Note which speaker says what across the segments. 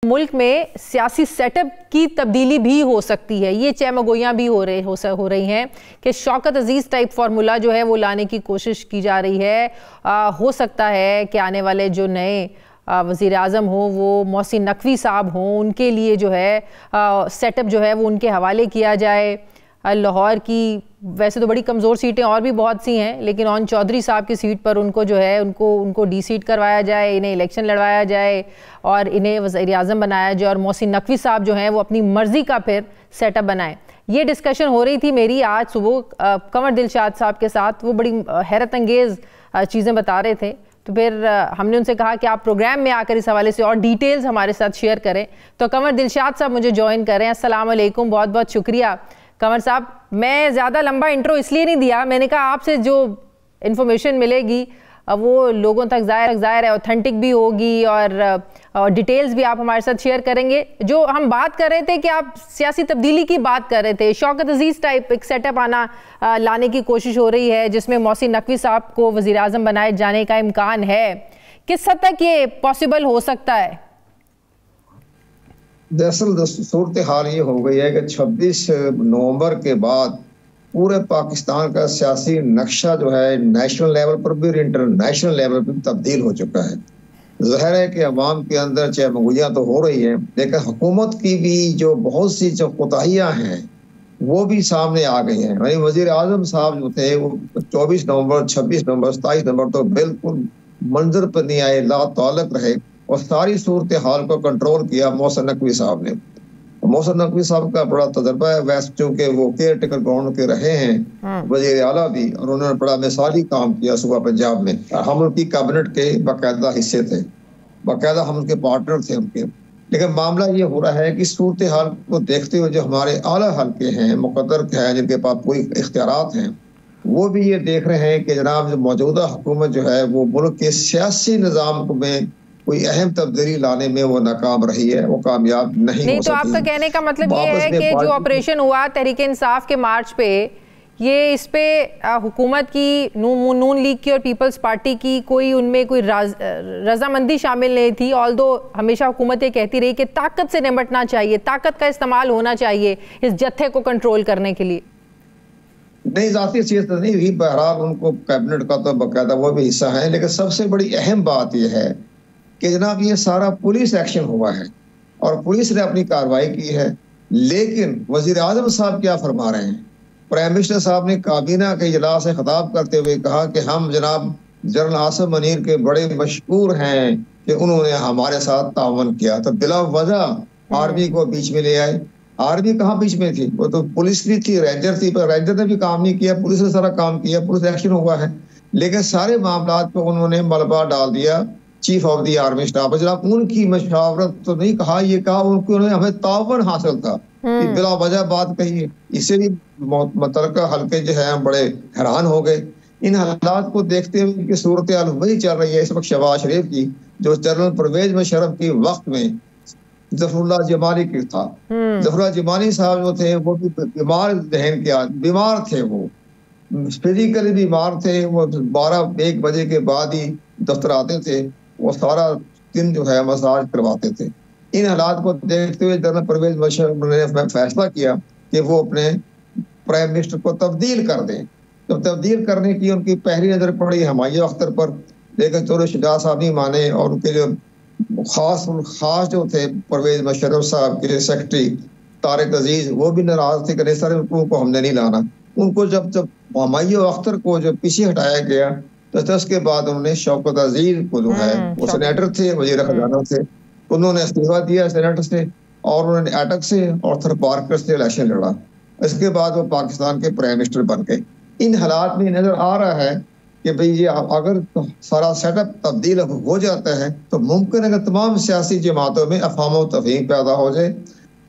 Speaker 1: मुल्क में सियासी सेटअप की तब्दीली भी हो सकती है। ये चहमगोइयाँ भी हो रही हैं कि शौकत अजीज़ टाइप फार्मूला जो है वो लाने की कोशिश की जा रही है। हो सकता है कि आने वाले जो नए वज़ीर आज़म हो वो मोहसिन नकवी साहब हों, उनके लिए जो है सेटअप जो है वो उनके हवाले किया जाए। लाहौर की वैसे तो बड़ी कमज़ोर सीटें और भी बहुत सी हैं, लेकिन ओन चौधरी साहब की सीट पर उनको जो है उनको डी सीट करवाया जाए, इन्हें इलेक्शन लड़वाया जाए और इन्हें वज़ीर आज़म बनाया जाए और मोहसिन नकवी साहब जो हैं वो अपनी मर्ज़ी का फिर सेटअप बनाएं। ये डिस्कशन हो रही थी मेरी आज सुबह कंवर दिलशाद साहब के साथ। वो बड़ी हैरत अंगेज़ चीज़ें बता रहे थे, तो फिर हमने उनसे कहा कि आप प्रोग्राम में आकर इस हवाले से और डिटेल्स हमारे साथ शेयर करें। तो कंवर दिलशाद साहब मुझे ज्वाइन करें। अस्सलाम वालेकुम, बहुत बहुत शुक्रिया। कंवर साहब, मैं ज़्यादा लंबा इंट्रो इसलिए नहीं दिया, मैंने कहा आपसे जो इन्फॉर्मेशन मिलेगी वो लोगों तक ज़ाहिर है ऑथेंटिक भी होगी और डिटेल्स भी आप हमारे साथ शेयर करेंगे। जो हम बात कर रहे थे कि आप सियासी तब्दीली की बात कर रहे थे, शौकत अजीज़ टाइप एक सेटअप लाने की कोशिश हो रही है जिसमें मोहसिन नकवी साहब को वज़ीर आज़म बनाए जाने का इम्कान है। किस हद तक ये पॉसिबल हो सकता है?
Speaker 2: दरअसल सूरत हाल ये हो गई है कि 26 नवंबर के बाद पूरे पाकिस्तान का सियासी नक्शा जो है नेशनल लेवल पर भी और इंटरनेशनल लेवल पर तब्दील हो चुका है। ज़ाहिर है कि अवाम के अंदर चहमगोइयाँ तो हो रही हैं, लेकिन हुकूमत की भी जो बहुत सी जो कोताहियाँ हैं वो भी सामने आ गई हैं। यानी वज़ीर आज़म साहब जो थे वो 24 नवंबर, 26 नवंबर, 27 नवंबर तो बिल्कुल मंजर पर नहीं आए, ला ताल्लुक रहे और सारी सूरत हाल को कंट्रोल किया मोहसिन नकवी साहब ने। मोहसिन नकवी साहब का बड़ा तजर्बा है, वैसे चूंकि वो केयर टेकर ग्राउंड के रहे हैं, वजीर आला भी, और उन्होंने बड़ा मिसाली काम किया सूबा पंजाब में। हम उनकी कैबिनेट के बाकायदा हिस्से थे, बाकायदा हम उनके पार्टनर थे उनके। लेकिन मामला ये हो रहा है कि सूरत हाल को देखते हुए जो हमारे आला हल्के हैं, मुकद्दर हैं, जिनके पास कोई इख्तियारात हैं, वो भी ये देख रहे हैं कि जनाब जो मौजूदा हुकूमत जो है वो मुल्क के सियासी निज़ाम में कोई अहम तब्दीली लाने में वो नाकाम रही है, वो कामयाब नहीं हो
Speaker 1: तो आपका कहने का मतलब ये है कि जो ऑपरेशन हुआ तहरीक इंसाफ के मार्च पे, ये इस पे हुकूमत की नून लीग की और पीपल्स पार्टी की कोई उनमें कोई रजामंदी शामिल नहीं थी। ऑल्दो हमेशा हुकूमत ये कहती रही कि ताकत से निपटना चाहिए, ताकत का इस्तेमाल होना चाहिए इस जत्थे को कंट्रोल करने के लिए।
Speaker 2: नहीं, जाती हैसियत नहीं हुई, बहरहाल उनको कैबिनेट का तो बाकायदा वो भी हिस्सा है। लेकिन सबसे बड़ी अहम बात यह है कि जनाब ये सारा पुलिस एक्शन हुआ है और पुलिस ने अपनी कार्रवाई की है। लेकिन वजीर आज़म साहब क्या फरमा रहे हैं? प्राइम मिनिस्टर साहब ने काबीना के इजलास से खिताब करते हुए कहा कि हम जनाब जनरल आसिम मुनीर के बड़े मशकूर हैं कि उन्होंने हमारे साथ तावन किया। तो बिला वजह आर्मी को बीच में ले आए। आर्मी कहाँ बीच में थी? वो तो पुलिस भी थी, रेंजर थी, पर रेंजर ने भी काम नहीं किया, पुलिस ने सारा काम किया, पुलिस एक्शन हुआ है। लेकिन सारे मामला पर उन्होंने मलबा डाल दिया chief of the army staff. जनाब उनकी मशावरत तो नहीं कहा, ये कहा उन्होंने हमें तावन हासिल था, बिला वजह बात कही। इससे भी मुतल्लिका हल्के जो है बड़े हैरान हो गए। इन हालात को देखते हुए इनकी सूरत हाल वही चल रही है इस वक्त शहबाज शरीफ की, जो जनरल परवेज मुशर्रफ के वक्त में जफरुल्लाह जमानी की था। जफरुल्लाह जमानी साहब जो थे वो भी बीमार जहन के बीमार थे, वो फिजिकली बीमार थे। वो 12-1 बजे के बाद ही दफ्तर आते थे, वो सारा दिन जो है मसाज करवाते थे। इन हालात को देखते हुए जनरल परवेज मुशर्रफ ने फैसला किया कि वो अपने प्राइम मिनिस्टर को तब्दील कर दें। तो तब्दील करने की उनकी पहली नजर पड़ी हमायूं अख्तर पर, लेकिन चौधरी शुजा साहब नहीं माने और उनके जो खास जो थे परवेज मुशर्रफ साहब के सेक्रेटरी तारिक अजीज, वो भी नाराज थे कि सर उनको हमने नहीं लाना। उनको जब हमायूं अख्तर को जो पीछे हटाया गया तो उसके बाद उन्होंने शौकत अजीज को जो है वो सेनेटर थे, वजीर खजाना थे, उन्होंने इस्तीफा दिया सेनेटर से और उन्होंने एटक से और थर पार्कर से इलेक्शन लड़ा। इसके बाद वो पाकिस्तान के प्राइम मिनिस्टर बन गए। इन हालात में नजर आ रहा है कि भाई ये अगर सारा सेटअप तब्दील हो जाता है तो मुमकिन है कि तमाम सियासी जमातों में अफवाह तफहीम पैदा हो जाए।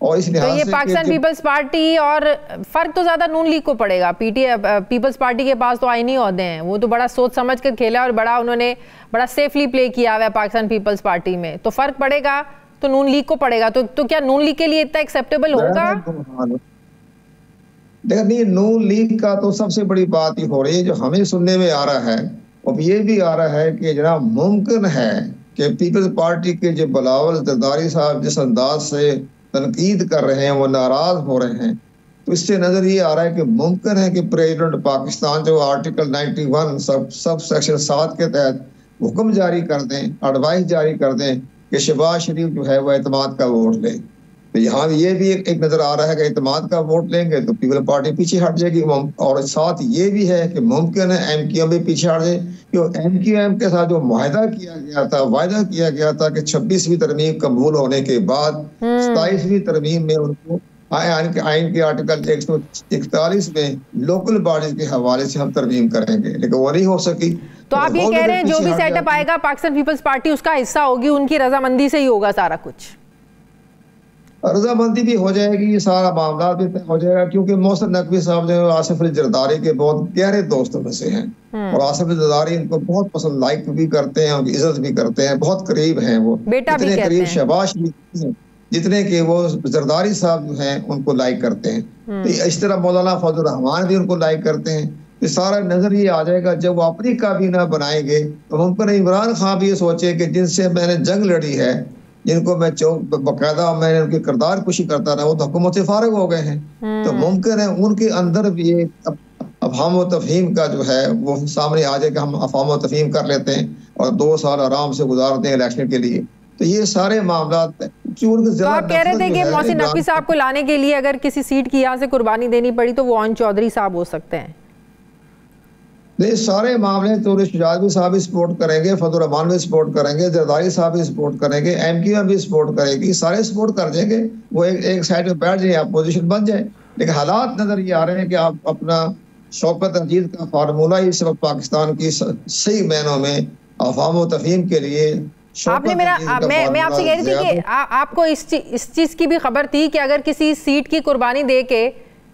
Speaker 2: और इस
Speaker 1: तो ये पाकिस्तान पीपल्स पार्टी और फर्क तो ज्यादा नून लीग को पड़ेगा। पीपल्स पार्टी के पास तो आईनी ओहदे हैं, वो तो बड़ा सोच समझ कर खेला और उन्होंने बड़ा सेफली प्ले किया हुआ है पाकिस्तान पीपल्स पार्टी में। तो फर्क पड़ेगा तो नून लीग को पड़ेगा। तो क्या नून लीग के लिए इतना एक्सेप्टेबल होगा?
Speaker 2: देखिए, नून लीग का तो सबसे बड़ी बात ही हो रही है जो हमें सुनने में आ रहा है, अब ये भी आ रहा है कि जनाब मुमकिन है कि पीपल्स पार्टी के जो बिलावल जरदारी साहब जिस अंदाज से तनकीद कर रहे हैं, वो नाराज हो रहे हैं, तो इससे नजर ये आ रहा है कि मुमकिन है कि प्रेसिडेंट पाकिस्तान जो आर्टिकल 91 सब सेक्शन 7 के तहत हुक्म जारी कर दें, एडवाइस जारी कर दें कि शहबाज शरीफ जो है वो एतमाद का वोट ले। तो यहाँ ये भी एक नजर आ रहा है कि एतमाद का वोट लेंगे तो पीपल पार्टी पीछे हट जाएगी। और साथ ये भी है कि मुमकिन है MQM भी पीछे हट जाए, क्योंकि MQM के साथ जो वायदा किया गया था कि 26वीं तरमीम कबूल होने के बाद 27वीं तरमीम में उनको आइन के आर्टिकल 141 में लोकल बॉडीज के हवाले से हम तरमीम करेंगे, लेकिन वो नहीं हो सकी।
Speaker 1: तो आप ये कह रहे हैं जो भी सेटअप आएगा पाकिस्तान पीपल्स पार्टी उसका हिस्सा होगी, उनकी रजामंदी से ही होगा सारा कुछ?
Speaker 2: रजामंदी भी हो जाएगी, ये सारा मामला भी तय हो जाएगा, क्योंकि मोहसिन नकवी साहब जो आसिफ अली जरदारी के बहुत गहरे दोस्तों में से हैं और आसिफ अली जरदारी इनको बहुत पसंद लाइक भी करते हैं, उनकी इज्जत भी करते हैं, बहुत करीब हैं वो, इतने करीब शहबाज शरीफ जितने के वो जरदारी साहब जो हैं उनको लाइक करते हैं। तो इस तरह मौलाना फजल रहमान भी उनको लाइक करते हैं। तो सारा नजर ये आ जाएगा जब वो अपनी काबीना बनाएंगे तो मुमकिन इमरान खान भी ये सोचे कि जिनसे मैंने जंग लड़ी है, जिनको मैं बाकायदा मैंने उनकी किरदार कुशी करता रहा, वो तो हुकूमत से फारिग हो गए हैं। तो मुमकिन है उनके अंदर भी ये अफहाम व तफहीम का जो है वो सामने आ जाए कि हम अफहाम व तफहीम कर लेते हैं और 2 साल आराम से गुजारते हैं इलेक्शन के लिए। तो ये सारे मामला।
Speaker 1: तो आप कह रहे थे कि मोहसिन नकवी साहब को लाने के लिए अगर किसी सीट की यहाँ से कुर्बानी देनी पड़ी तो वो ओन चौधरी साहब हो सकते हैं?
Speaker 2: नहीं, सारे मामले तो शुजात साहब भी सपोर्ट करेंगे, फजल रहमान भी सपोर्ट करेंगे, जरदारी साहब भी सपोर्ट करेंगे, MQM भी सपोर्ट करेगी, सारे सपोर्ट कर देंगे। वो एक साइड में बैठ जाए, अपोजिशन बन जाए। लेकिन हालात नजर ये आ रहे हैं कि आप अपना शौकत अजीज का फार्मूला ही इस वक्त पाकिस्तान की सही मायनों में अफवाम व तफहीम के लिए
Speaker 1: आपने मैं आपसे कह रही थी कि आपको इस चीज की भी खबर थी कि अगर किसी सीट की कुर्बानी दे के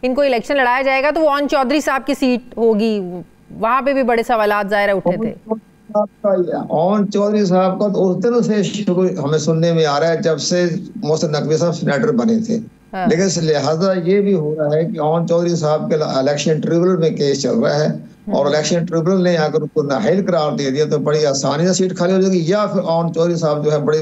Speaker 1: इनको इलेक्शन लड़ाया जाएगा तो वो ओन चौधरी साहब की सीट होगी। वहां पे भी बड़े सवालात जाहिर उठे थे।
Speaker 2: ओन चौधरी साहब का तो उस दिन से शुरू हमें सुनने में आ रहा है जब से मोहसिन नकवी साहब सीनेटर बने थे। लेकिन लिहाजा ये भी हो रहा है कि ओन चौधरी साहब के इलेक्शन ट्रिब्यूनल में केस चल रहा है और इलेक्शन ट्रिब्यूनल ने अगर उनको नाअहल करार दे दिया तो बड़ी आसानी से सीट खाली हो जाएगी, या फिर ओन चौधरी साहब जो है बड़े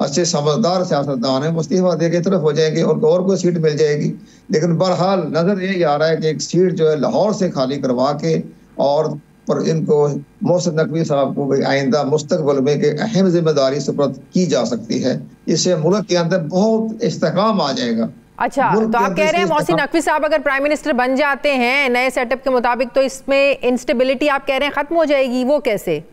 Speaker 2: अच्छे समझदार सियासतदान है, इस्तीफा दे के तरफ हो जाएंगे और कोई सीट मिल जाएगी। लेकिन बहरहाल नजर यही आ रहा है कि एक सीट जो है लाहौर से खाली करवा के और पर इनको मोहसिन नकवी साहब को आइंदा मुस्तकबिल में के अहम जिम्मेदारी सुपुर्द की जा सकती है। इससे मुल्क के अंदर बहुत इस्तेकाम आ जाएगा।
Speaker 1: अच्छा, तो आप कह रहे हैं मोहसिन नकवी साहब अगर प्राइम मिनिस्टर बन जाते हैं नए सेटअप के मुताबिक तो इसमें इंस्टेबिलिटी आप कह रहे हैं खत्म हो जाएगी? वो कैसे?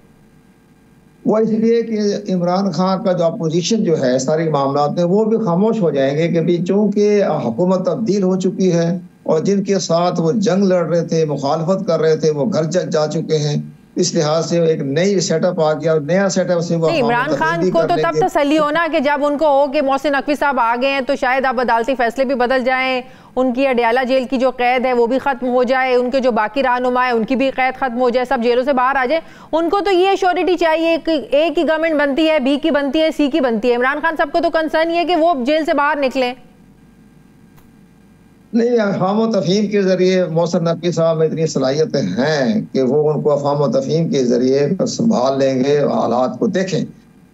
Speaker 2: वो इसलिए कि इमरान खान का जो अपोजिशन जो है सारी मामला में वो भी खामोश हो जाएंगे कि भी चूंकि हुकूमत तब्दील हो चुकी है और जिनके साथ वो जंग लड़ रहे थे, मुखालफत कर रहे थे, वो घर जा चुके हैं। इस लिहाज से एक नई सेटअप आ गया और नया सेटअप से वो
Speaker 1: इमरान खान को तो तब तसल्ली हो ना कि जब उनको हो कि मोहसिन नकवी साहब आ गए हैं तो शायद अब अदालती फैसले भी बदल जाएं, उनकी अडयाला जेल की जो कैद है वो भी खत्म हो जाए, उनके जो बाकी रहनुमा है उनकी भी कैद खत्म हो जाए, सब जेलों से बाहर आ जाए। उनको तो ये श्योरिटी चाहिए कि ए की गवर्नमेंट बनती है, बी की बनती है, सी की बनती है। इमरान खान साहब को तो कंसर्न ये है कि वो जेल से बाहर निकले।
Speaker 2: नहीं, अफहाम व तफहीम के जरिए मोहसिन नकवी साहब में इतनी सलाहियतें हैं कि वो उनको अफहाम व तफहीम के जरिए संभाल लेंगे, हालात को देखें।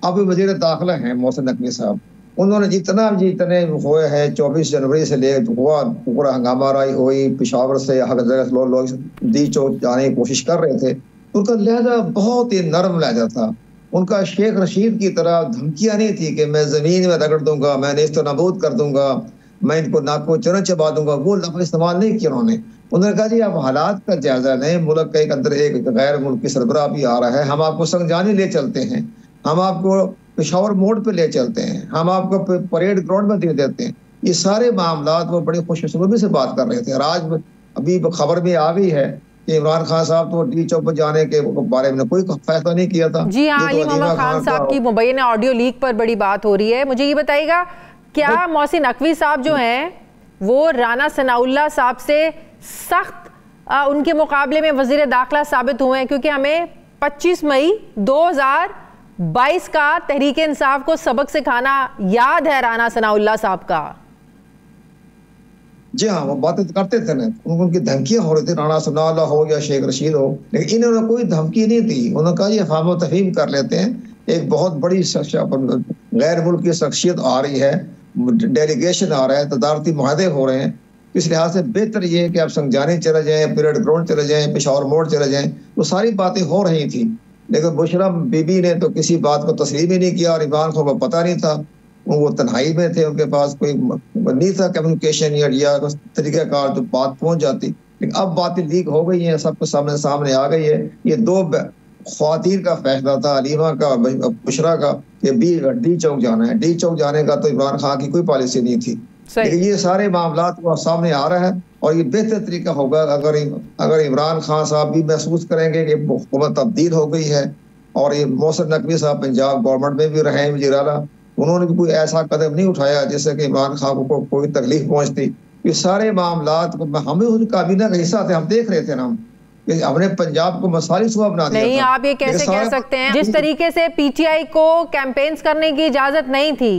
Speaker 2: अब वज़ीर दाखिला हैं मोहसिन नकवी साहब, उन्होंने जितने हुए हैं 24 जनवरी से ले हुआ पूरा हंगामा राई हुई, पेशावर से लोग दी चौक जाने की कोशिश कर रहे थे, उनका लहजा बहुत ही नरम लहजा था। उनका शेख रशीद की तरह धमकियां नहीं थी कि मैं जमीन में रगड़ दूंगा, मैं नेस्त नाबूद कर दूंगा, मैं इनको नाको चरण चबा दूंगा, वो लफ्ज़ इस्तेमाल नहीं किया उन्होंने कहा जी आप हालात का जायजा लें, मुल्क के अंदर एक गैर मुल्की सरबराह भी आ रहा है, हम आपको संगजानी ले चलते हैं, हम आपको पेशावर मोड़ पे ले चलते हैं, हम आपको परेड ग्राउंड में दे देते हैं। ये सारे मामला वो बड़ी खुशनुमी से बात कर रहे थे। और आज अभी खबर में आ गई है कि इमरान खान साहब तो डी चौक पर जाने के बारे में कोई फैसला नहीं किया था।
Speaker 1: जी हाँ, अली मोहम्मद खान साहब की मुबैना ऑडियो लीक पर बड़ी बात हो रही है। मुझे ये बताइएगा क्या मोहसिन नकवी साहब जो हैं वो राना सनाउल्लाह साहब से सख्त उनके मुकाबले में वजीर दाखिला साबित हुए हैं? क्योंकि हमें 25 मई 2022 का तहरीक इंसाफ को सबक सिखाना याद है राना सनाउल्लाह साहब का।
Speaker 2: जी हाँ, वो बातें करते थे ना, उनकी धमकियां हो रही थी, राना सनाउल्लाह हो या शेख रशीद हो, लेकिन इन्होंने कोई धमकी नहीं दी। उन्होंने कहा ये अफवाह तफहीम कर लेते हैं एक बहुत बड़ी गैर मुल्की शख्सियत आ रही है, डेलीगेशन आ रहा है, तदारती मुआहदे हो रहे हैं। इस लिहाज से बेहतर ये है कि आप संजानी चले जाएं, पीरियड ग्राउंड चले जाएं, पेशावर मोड़ चले जाएं, तो सारी बातें हो रही थी। लेकिन बुशरा बीबी ने तो किसी बात को तस्लीम ही नहीं किया और इमरान खान को पता नहीं था, वो तन्हाई में थे, उनके पास कोई नहीं था कम्युनिकेशन या तरीक़ाकार जो बात पहुंच जाती। लेकिन अब बातें लीक हो गई हैं, सबको सामने आ गई है। ये दो ख्वातीन का फैसला था, अलीमा का और बुशरा का, कि डी चौक जाना है। डी चौक जाने का तो इमरान खान की कोई पॉलिसी नहीं थी। लेकिन ये सारे मामला सामने आ रहा है और ये बेहतर तरीका होगा अगर इमरान खान साहब भी महसूस करेंगे कि हुकूमत तब्दील हो गई है और ये मोहसिन नकवी साहब पंजाब गवर्नमेंट में भी रहे हैं वज़ीर आला, उन्होंने भी कोई ऐसा कदम नहीं उठाया जिससे कि इमरान खान को कोई तकलीफ पहुंचती। ये सारे मामला हमें उस काबीना का हिस्सा थे, हम देख रहे थे ना, हमने पंजाब को मसाली सूबा बना दिया।
Speaker 1: नहीं, आप ये कैसे कह सकते हैं? जिस तरीके से पीटीआई को कैंपेन्स करने की इजाजत नहीं थी,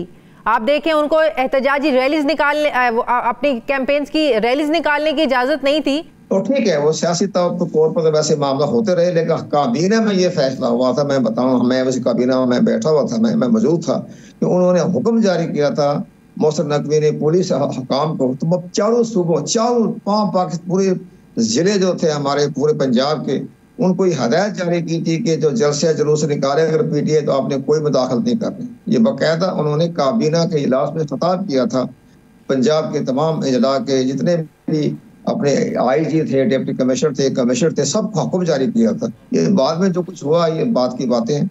Speaker 1: आप देखें उनको एहतजाजी रैलीज निकालने, अपनी कैंपेन्स की रैलीज निकालने की इजाजत नहीं थी।
Speaker 2: तो ठीक है, वो सियासी तौर पर तो वैसे मामला होते रहे, लेकिन काबीना में ये फैसला हुआ था। मैं बताऊं, मैं उस काबीना में बैठा हुआ था, मैं मौजूद था कि उन्होंने हुक्म जारी किया था मोहसिन नकवी ने पुलिस हकाम को, तो चारों सूबों, पूरे जिले जो थे हमारे पूरे पंजाब के, उनको हदायत जारी की थी कि जो जलसे जुलूस निकाले अगर पीटीआई तो आपने कोई मुदाखलत नहीं करनी। ये बाकायदा उन्होंने काबीना के इजलास में खिताब किया था। पंजाब के तमाम इजला के जितने भी अपने आईजी थे, डिप्टी कमिश्नर थे, सबको हुक्म जारी किया था। ये बाद में जो कुछ हुआ, ये बात की बातें हैं।